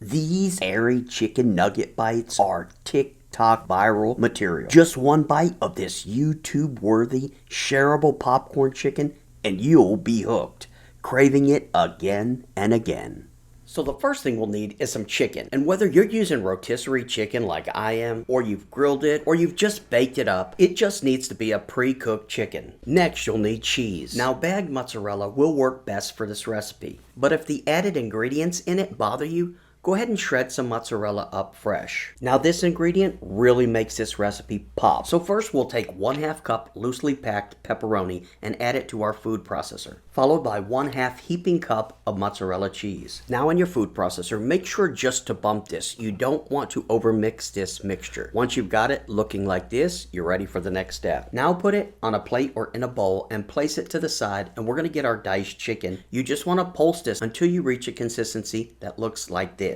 These airy chicken nugget bites are TikTok viral material. Just one bite of this YouTube-worthy, shareable popcorn chicken and you'll be hooked, craving it again and again. So the first thing we'll need is some chicken. And whether you're using rotisserie chicken like I am, or you've grilled it, or you've just baked it up, it just needs to be a pre-cooked chicken. Next, you'll need cheese. Now, bagged mozzarella will work best for this recipe. But if the added ingredients in it bother you, go ahead and shred some mozzarella up fresh. Now this ingredient really makes this recipe pop. So first we'll take 1/2 cup loosely packed pepperoni and add it to our food processor, followed by 1/2 heaping cup of mozzarella cheese. Now in your food processor, make sure just to bump this. You don't want to overmix this mixture. Once you've got it looking like this, you're ready for the next step. Now put it on a plate or in a bowl and place it to the side, and we're gonna get our diced chicken. You just wanna pulse this until you reach a consistency that looks like this.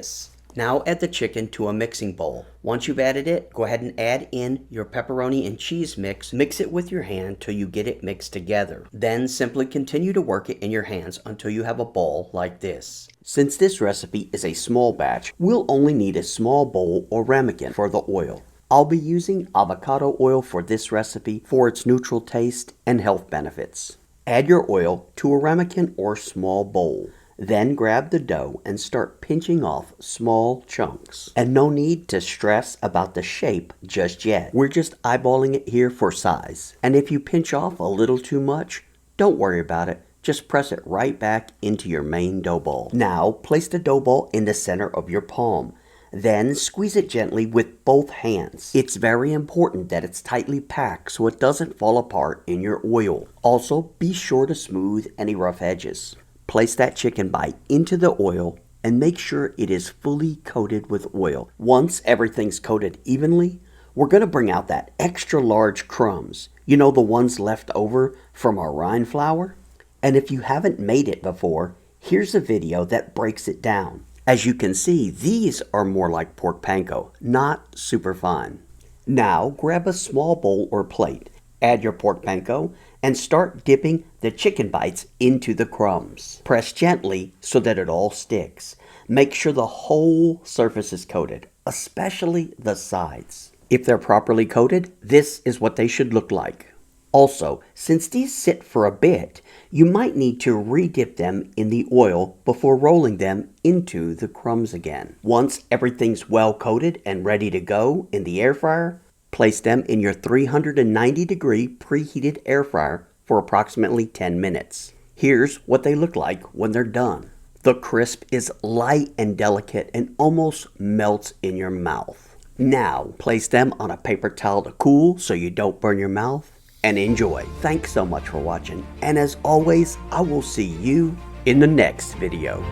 Now add the chicken to a mixing bowl. Once you've added it, go ahead and add in your pepperoni and cheese mix. Mix it with your hand till you get it mixed together. Then simply continue to work it in your hands until you have a ball like this. Since this recipe is a small batch, we'll only need a small bowl or ramekin for the oil. I'll be using avocado oil for this recipe for its neutral taste and health benefits. Add your oil to a ramekin or small bowl. Then grab the dough and start pinching off small chunks. And no need to stress about the shape just yet. We're just eyeballing it here for size. And if you pinch off a little too much, don't worry about it. Just press it right back into your main dough ball. Now place the dough ball in the center of your palm. Then squeeze it gently with both hands. It's very important that it's tightly packed so it doesn't fall apart in your oil. Also, be sure to smooth any rough edges. Place that chicken bite into the oil and make sure it is fully coated with oil. Once everything's coated evenly, we're going to bring out that extra large crumbs. You know, the ones left over from our rind flour? And if you haven't made it before, here's a video that breaks it down. As you can see, these are more like pork panko, not super fine. Now grab a small bowl or plate. Add your pork panko and start dipping the chicken bites into the crumbs. Press gently so that it all sticks. Make sure the whole surface is coated, especially the sides. If they're properly coated, this is what they should look like. Also, since these sit for a bit, you might need to re-dip them in the oil before rolling them into the crumbs again. Once everything's well coated and ready to go in the air fryer, place them in your 390-degree preheated air fryer for approximately 10 minutes. Here's what they look like when they're done. The crisp is light and delicate and almost melts in your mouth. Now, place them on a paper towel to cool so you don't burn your mouth, and enjoy. Thanks so much for watching, and as always, I will see you in the next video.